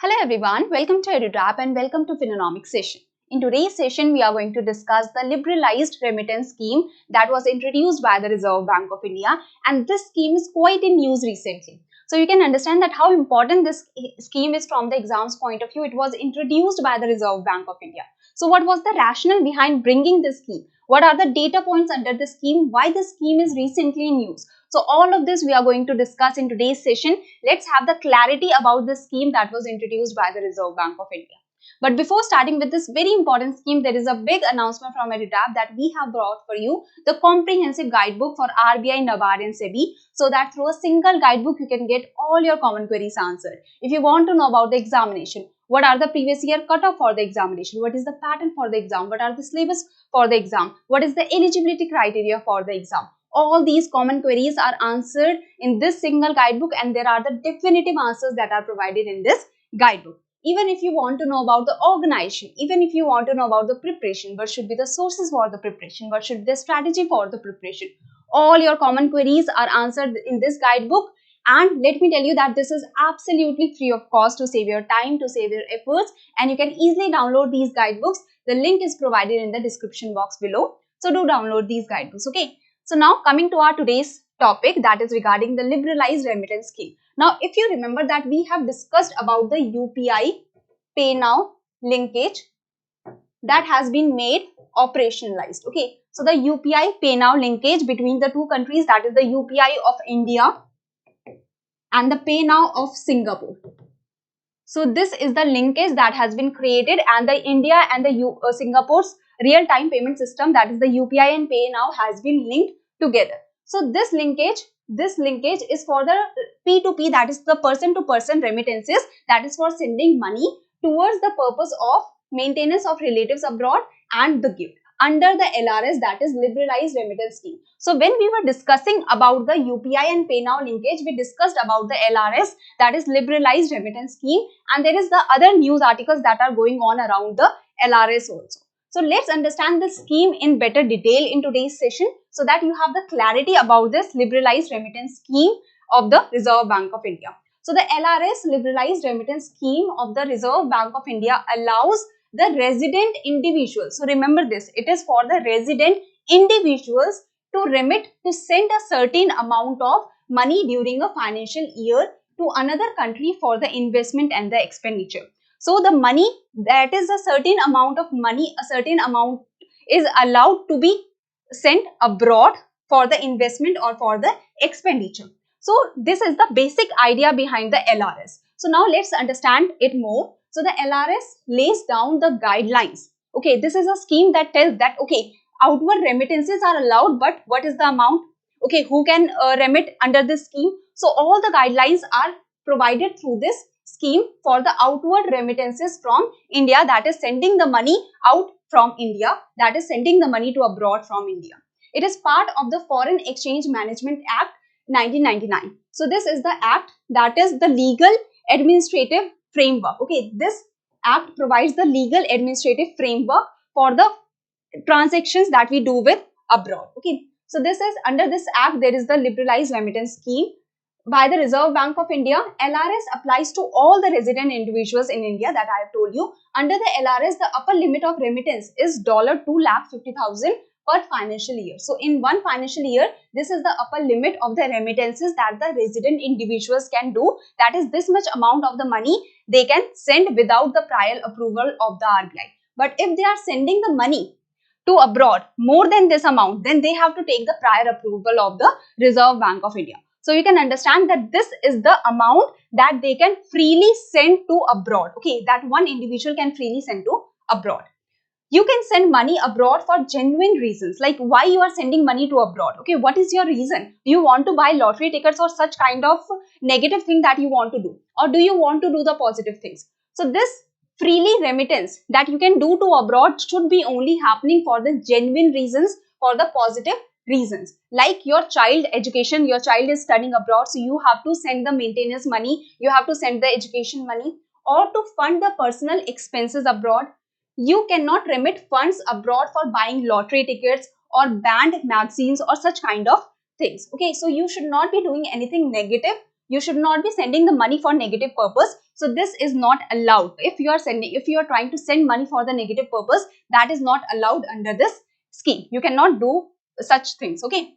Hello everyone, welcome to EduTap and welcome to Phenonomics session. In today's session, we are going to discuss the liberalized remittance scheme that was introduced by the Reserve Bank of India, and this scheme is quite in news recently. So you can understand that how important this scheme is from the exams point of view. It was introduced by the Reserve Bank of India. So what was the rationale behind bringing this scheme? What are the data points under the scheme? Why the scheme is recently in news? So all of this we are going to discuss in today's session. Let's have the clarity about the scheme that was introduced by the Reserve Bank of India. But before starting with this very important scheme, there is a big announcement from EduTap that we have brought for you the comprehensive guidebook for RBI, NABARD and SEBI, so that through a single guidebook you can get all your common queries answered. If you want to know about the examination, what are the previous year cutoff for the examination, what is the pattern for the exam, what are the syllabus for the exam, what is the eligibility criteria for the exam, all these common queries are answered in this single guidebook, and there are the definitive answers that are provided in this guidebook. Even if you want to know about the organization, even if you want to know about the preparation, what should be the sources for the preparation, what should be the strategy for the preparation, all your common queries are answered in this guidebook. And let me tell you that this is absolutely free of cost to save your time, to save your efforts, and you can easily download these guidebooks. The link is provided in the description box below. So do download these guidebooks, okay? So now coming to our today's topic, that is regarding the liberalized remittance scheme. Now, if you remember that we have discussed about the UPI Pay Now linkage that has been made operationalized. Okay, so the UPI Pay Now linkage between the two countries, that is the UPI of India and the Pay Now of Singapore. So this is the linkage that has been created, and the India and the Singapore's real-time payment system, that is the UPI and Pay Now, has been linked together. So this linkage is for the P2P, that is the person-to-person remittances, that is for sending money towards the purpose of maintenance of relatives abroad and the gift under the LRS, that is Liberalized Remittance Scheme. So when we were discussing about the UPI and Pay Now linkage, we discussed about the LRS, that is Liberalized Remittance Scheme, and there is the other news articles that are going on around the LRS also. So let's understand the scheme in better detail in today's session, so that you have the clarity about this liberalized remittance scheme of the Reserve Bank of India. So the LRS, Liberalized Remittance Scheme of the Reserve Bank of India, allows the resident individuals. So remember this, it is for the resident individuals to remit, to send a certain amount of money during a financial year to another country for the investment and the expenditure. So the money, that is a certain amount of money, a certain amount is allowed to be sent abroad for the investment or for the expenditure. So this is the basic idea behind the LRS. So now let's understand it more. So the LRS lays down the guidelines. Okay, this is a scheme that tells that, okay, outward remittances are allowed, but what is the amount? Okay, who can remit under this scheme? So all the guidelines are provided through this scheme for the outward remittances from India, that is sending the money out from India, that is sending the money to abroad from India. It is part of the Foreign Exchange Management Act 1999. So this is the act that is the legal administrative framework. Okay, this act provides the legal administrative framework for the transactions that we do with abroad. Okay, so this is under this act, there is the liberalized remittance scheme by the Reserve Bank of India. LRS applies to all the resident individuals in India that I have told you. Under the LRS, the upper limit of remittance is $250,000 per financial year. So in one financial year, this is the upper limit of the remittances that the resident individuals can do. That is this much amount of the money they can send without the prior approval of the RBI. But if they are sending the money to abroad more than this amount, then they have to take the prior approval of the Reserve Bank of India. So you can understand that this is the amount that they can freely send to abroad. Okay, that one individual can freely send to abroad. You can send money abroad for genuine reasons, like why you are sending money to abroad. Okay, what is your reason? Do you want to buy lottery tickets or such kind of negative thing that you want to do? Or do you want to do the positive things? So this freely remittance that you can do to abroad should be only happening for the genuine reasons, for the positive reasons, like your child education. Your child is studying abroad, so you have to send the maintenance money, you have to send the education money, or to fund the personal expenses abroad. You cannot remit funds abroad for buying lottery tickets or banned magazines or such kind of things. Okay, so you should not be doing anything negative. You should not be sending the money for negative purpose. So this is not allowed. If you are trying to send money for the negative purpose, that is not allowed under this scheme. You cannot do such things. Okay.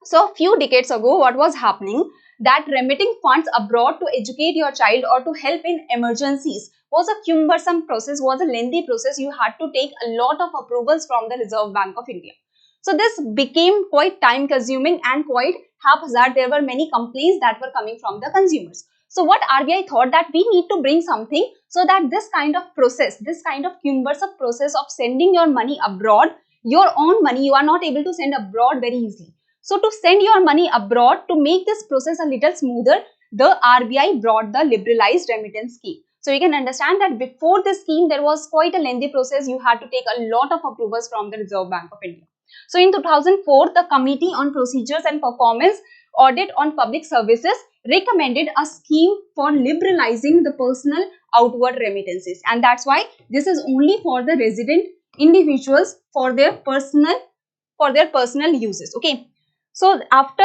So a few decades ago, what was happening, that remitting funds abroad to educate your child or to help in emergencies was a cumbersome process, was a lengthy process. You had to take a lot of approvals from the Reserve Bank of India. So this became quite time consuming and quite haphazard. There were many complaints that were coming from the consumers. So what RBI thought, that we need to bring something so that this kind of process, this kind of cumbersome process of sending your money abroad, your own money, you are not able to send abroad very easily. So to send your money abroad, to make this process a little smoother, the RBI brought the liberalized remittance scheme. So you can understand that before this scheme, there was quite a lengthy process. You had to take a lot of approvals from the Reserve Bank of India. So in 2004, the Committee on Procedures and Performance Audit on Public Services recommended a scheme for liberalizing the personal outward remittances. And that's why this is only for the resident individuals for their personal uses. Okay. So after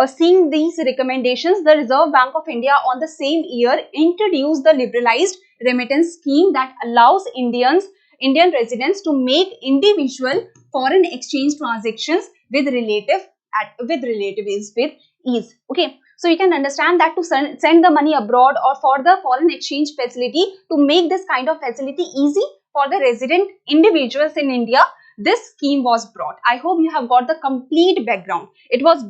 seeing these recommendations, the Reserve Bank of India on the same year introduced the liberalized remittance scheme that allows Indian residents to make individual foreign exchange transactions with relatives with ease. Okay, so you can understand that to send the money abroad or for the foreign exchange facility, to make this kind of facility easy for the resident individuals in India, this scheme was brought. I hope you have got the complete background. It was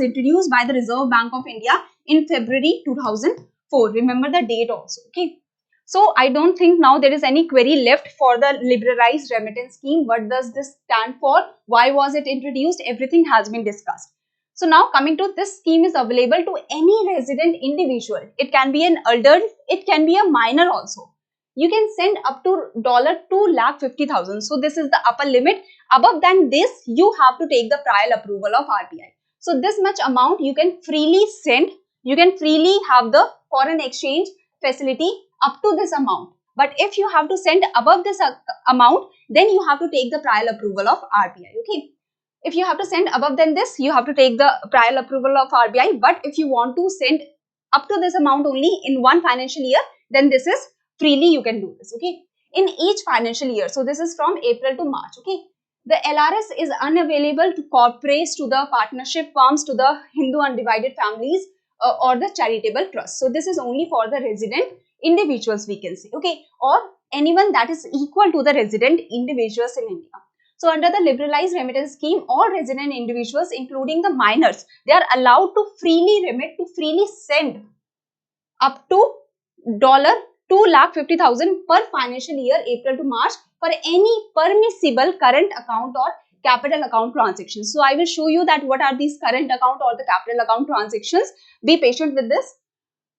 introduced by the Reserve Bank of India in February 2004. Remember the date also. Okay. So I don't think now there is any query left for the liberalized remittance scheme. What does this stand for? Why was it introduced? Everything has been discussed. So now coming to this scheme is available to any resident individual. It can be an adult, it can be a minor also. You can send up to $250,000. So this is the upper limit. Above than this, you have to take the prior approval of RBI. So this much amount you can freely send. You can freely have the foreign exchange facility up to this amount. But if you have to send above this amount, then you have to take the prior approval of RBI. Okay. If you have to send above than this, you have to take the prior approval of RBI. But if you want to send up to this amount only in one financial year, then this is freely you can do this. Okay. In each financial year. So this is from April to March. Okay. The LRS is unavailable to corporates, to the partnership firms, to the Hindu undivided families or the charitable trust. So this is only for the resident individuals, we can say. Okay. Or anyone that is equal to the resident individuals in India. So under the liberalized remittance scheme, all resident individuals, including the minors, they are allowed to freely remit, to freely send up to $250,000 per financial year, April to March, for any permissible current account or capital account transactions. So I will show you that what are these current account or the capital account transactions. Be patient with this.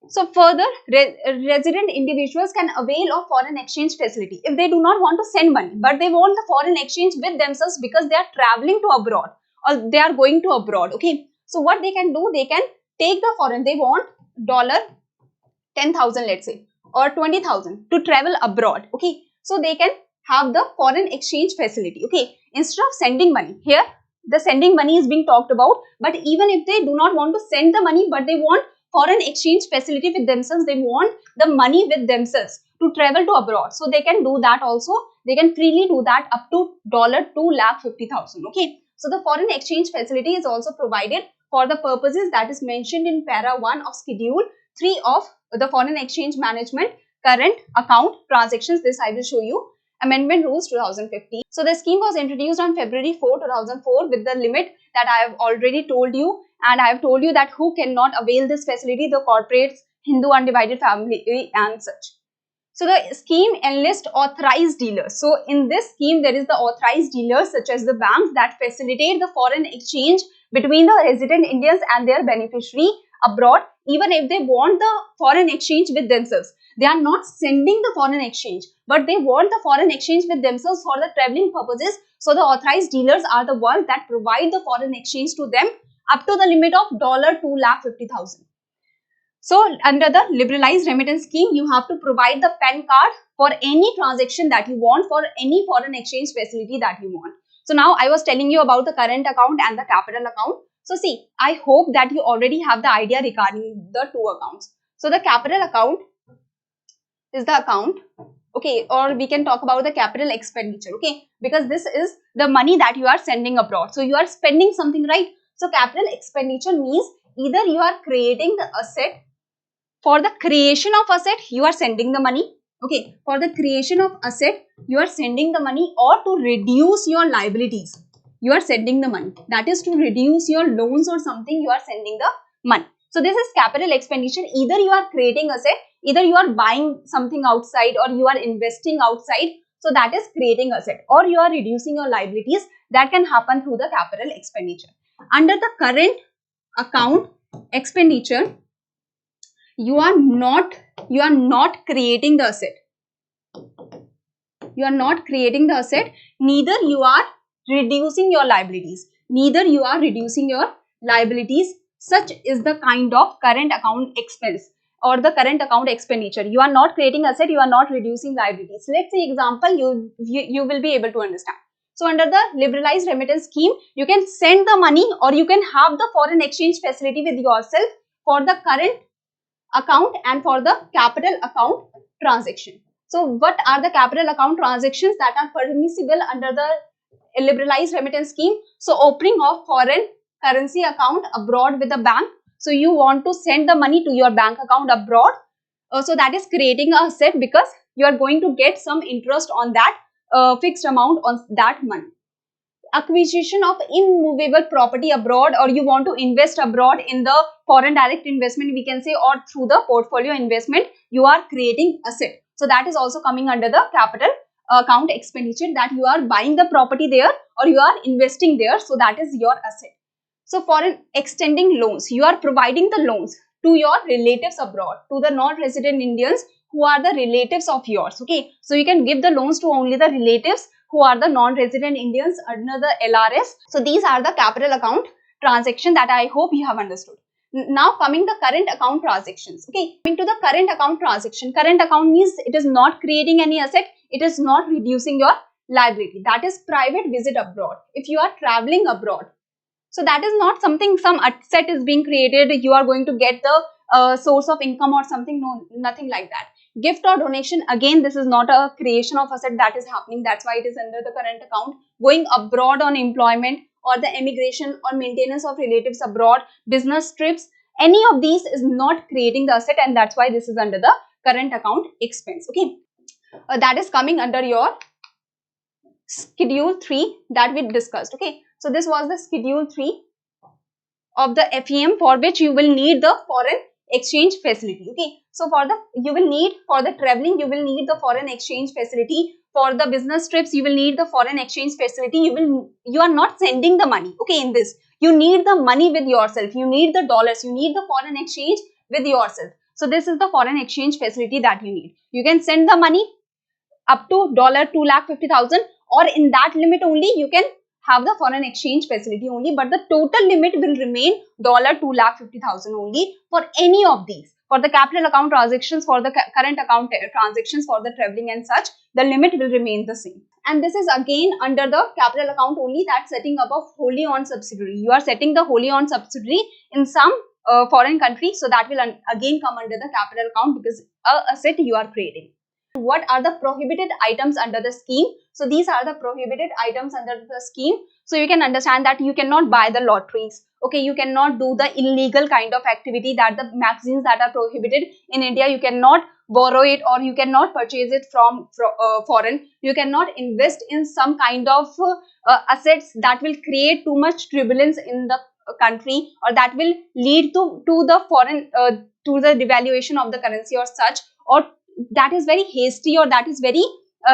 So further, resident individuals can avail of foreign exchange facility if they do not want to send money, but they want the foreign exchange with themselves because they are traveling to abroad or they are going to abroad. Okay. So what they can do, they can take the foreign, they want $10,000, let's say, or 20,000 to travel abroad. Okay. So they can have the foreign exchange facility. Okay. Instead of sending money, here the sending money is being talked about, but even if they do not want to send the money, but they want foreign exchange facility with themselves, they want the money with themselves to travel to abroad. So they can do that also. They can freely do that up to $250,000. Okay. So the foreign exchange facility is also provided for the purposes that is mentioned in para 1 of schedule 3 of the foreign exchange management current account transactions. This I will show you. Amendment Rules 2015. So the scheme was introduced on February 4, 2004 with the limit that I have already told you, and I have told you that who cannot avail this facility, the corporates, Hindu undivided family and such. So the scheme enlists authorized dealers. So in this scheme, there is the authorized dealers such as the banks that facilitate the foreign exchange between the resident Indians and their beneficiary abroad, even if they want the foreign exchange with themselves. They are not sending the foreign exchange, but they want the foreign exchange with themselves for the traveling purposes. So the authorized dealers are the ones that provide the foreign exchange to them up to the limit of $250,000. So under the liberalized remittance scheme, you have to provide the PAN card for any transaction that you want, for any foreign exchange facility that you want. So now I was telling you about the current account and the capital account. So see, I hope that you already have the idea regarding the two accounts. So the capital account is the account, okay, or we can talk about the capital expenditure, okay, because this is the money that you are sending abroad. So you are spending something, right? So capital expenditure means either you are creating the asset. For the creation of asset, you are sending the money. Okay, for the creation of asset, you are sending the money, or to reduce your liabilities, you are sending the money. That is to reduce your loans or something, you are sending the money. So this is capital expenditure. Either you are creating asset, either you are buying something outside, or you are investing outside. So that is creating asset, or you are reducing your liabilities. That can happen through the capital expenditure. Under the current account expenditure, you are not creating the asset. You are not creating the asset, neither you are reducing your liabilities. Such is the kind of current account expense or the current account expenditure. You are not creating asset, you are not reducing liabilities. Let's say example, you will be able to understand. So under the liberalized remittance scheme, you can send the money, or you can have the foreign exchange facility with yourself for the current account and for the capital account transaction. So what are the capital account transactions that are permissible under the liberalized remittance scheme? So opening of foreign currency account abroad with a bank. So you want to send the money to your bank account abroad. So that is creating a asset, because you are going to get some interest on that fixed amount on that money. Acquisition of immovable property abroad, or you want to invest abroad in the foreign direct investment, we can say, or through the portfolio investment, you are creating asset. So that is also coming under the capital account expenditure, that you are buying the property there or you are investing there. So that is your asset. So foreign extending loans, you are providing the loans to your relatives abroad, to the non-resident Indians who are the relatives of yours. Okay, so you can give the loans to only the relatives who are the non-resident Indians under the LRS. So these are the capital account transaction that I hope you have understood. Now coming the current account transactions. Okay, coming to the current account transaction. Current account means it is not creating any asset, it is not reducing your liability. That is private visit abroad. If you are traveling abroad, so that is not something, some asset is being created, you are going to get the source of income or something. No, nothing like that. Gift or donation, again this is not a creation of asset that is happening, that's why it is under the current account. Going abroad on employment, or the emigration or maintenance of relatives abroad, business trips, any of these is not creating the asset, and that's why this is under the current account expense. Okay, that is coming under your schedule 3 that we discussed. Okay, so this was the schedule 3 of the FEM, for which you will need the foreign exchange facility. Okay, so for the traveling, you will need the foreign exchange facility. For the business trips, you will need the foreign exchange facility. You are not sending the money. Okay, in this you need the money with yourself, you need the dollars, you need the foreign exchange with yourself. So this is the foreign exchange facility that you need. You can send the money up to $250,000, or in that limit only you can have the foreign exchange facility only, but the total limit will remain $250,000 only for any of these. For the capital account transactions, for the current account transactions, for the traveling and such, the limit will remain the same. And this is again under the capital account only, that setting up of wholly owned subsidiary. You are setting the wholly owned subsidiary in some foreign country, so that will again come under the capital account, because a asset you are creating. What are the prohibited items under the scheme? So these are the prohibited items under the scheme. So you can understand that you cannot buy the lotteries. Okay, you cannot do the illegal kind of activity, that the magazines that are prohibited in India, you cannot borrow it, or you cannot purchase it from foreign. You cannot invest in some kind of assets that will create too much turbulence in the country, or that will lead to the foreign to the devaluation of the currency or such, or that is very hasty, or that is very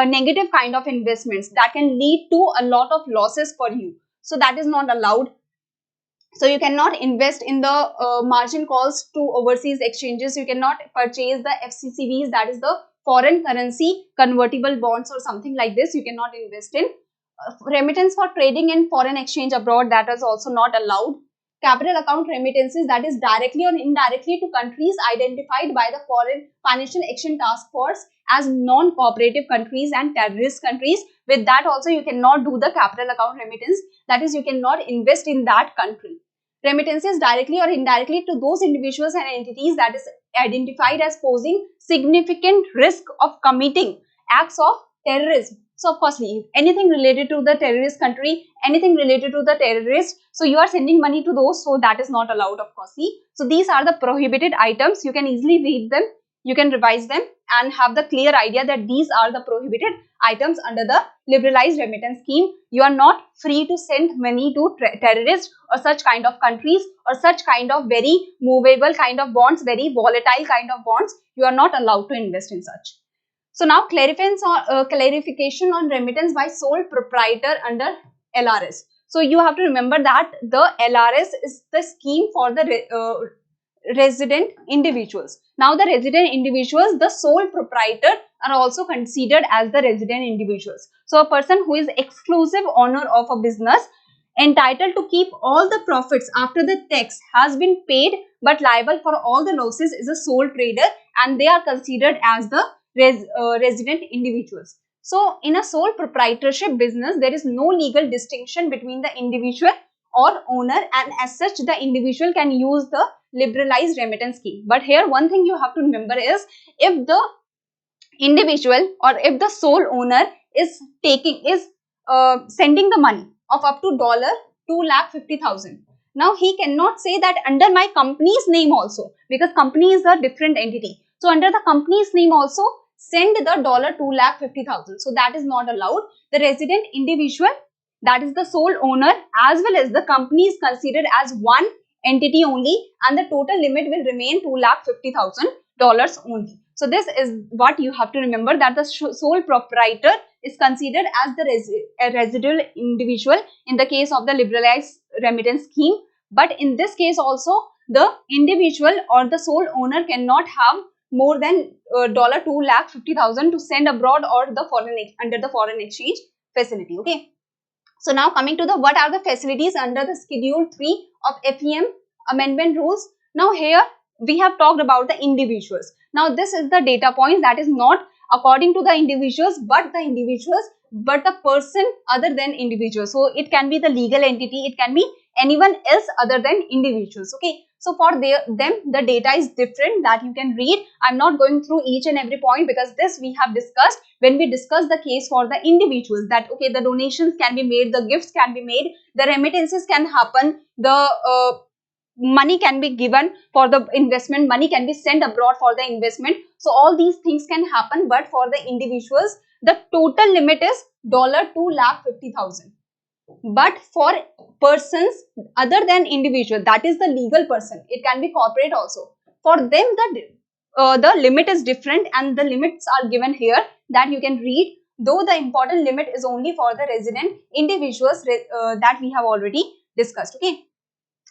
negative kind of investments that can lead to a lot of losses for you. So that is not allowed. So you cannot invest in the margin calls to overseas exchanges. You cannot purchase the FCCBs, that is the foreign currency convertible bonds or something like this. You cannot invest in remittance for trading in foreign exchange abroad. That is also not allowed. Capital account remittances, that is directly or indirectly to countries identified by the Foreign Financial Action Task Force as non-cooperative countries and terrorist countries. With that also you cannot do the capital account remittance, that is you cannot invest in that country. remittances directly or indirectly to those individuals and entities that is identified as posing significant risk of committing acts of terrorism. So, of course, anything related to the terrorist country, anything related to the terrorist, so you are sending money to those, so that is not allowed, of course. So, these are the prohibited items. You can easily read them, you can revise them and have the clear idea that these are the prohibited items under the liberalized remittance scheme. You are not free to send money to terrorists or such kind of countries or such kind of very movable kind of bonds, very volatile kind of bonds. You are not allowed to invest in such. So now clarification on remittance by sole proprietor under LRS. So you have to remember that the LRS is the scheme for the resident individuals. Now the resident individuals, the sole proprietor are also considered as the resident individuals. So a person who is exclusive owner of a business entitled to keep all the profits after the tax has been paid but liable for all the losses is a sole trader, and they are considered as the resident individuals. So in a sole proprietorship business, there is no legal distinction between the individual or owner, and as such the individual can use the liberalized remittance scheme. But here one thing you have to remember is, if the individual or if the sole owner is sending the money of up to $250,000, now he cannot say that under my company's name also, because company is a different entity. So under the company's name also send the $250,000. So that is not allowed. The resident individual, that is the sole owner, as well as the company is considered as one entity only, and the total limit will remain $250,000 only. So this is what you have to remember, that the sole proprietor is considered as the residual individual in the case of the liberalized remittance scheme. But in this case also, the individual or the sole owner cannot have more than $250,000 to send abroad or the under the foreign exchange facility. Okay. So now coming to the what are the facilities under the Schedule 3 of FEM amendment rules. Now here we have talked about the individuals. Now this is the data point that is not according to the individuals, but the person other than individuals. So it can be the legal entity, it can be anyone else other than individuals. Okay. So for them the data is different, that you can read. I'm not going through each and every point because this we have discussed when we discussed the case for the individuals, that okay, the donations can be made, the gifts can be made, the remittances can happen, the money can be given for the investment, money can be sent abroad for the investment. So all these things can happen, but for the individuals the total limit is $250,000. But for persons other than individual, that is the legal person, it can be corporate also, for them the limit is different, and the limits are given here that you can read, though the important limit is only for the resident individuals that we have already discussed. Okay.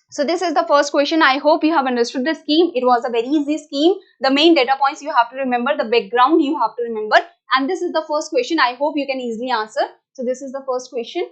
So this is the first question. I hope you have understood the scheme. It was a very easy scheme. The main data points you have to remember, the background you have to remember, and this is the first question. I hope you can easily answer. So this is the first question.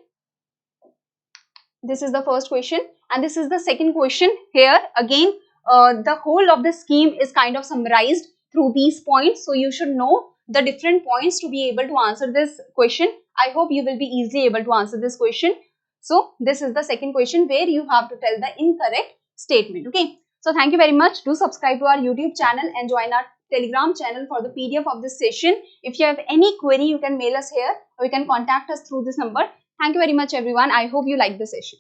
This is the first question, and this is the second question. Here again the whole of the scheme is kind of summarized through these points, so you should know the different points to be able to answer this question. I hope you will be easily able to answer this question. So this is the second question where you have to tell the incorrect statement. Okay. So thank you very much. Do subscribe to our YouTube channel and join our Telegram channel for the PDF of this session. If you have any query, you can mail us here or you can contact us through this number. Thank you very much everyone. I hope you like the session.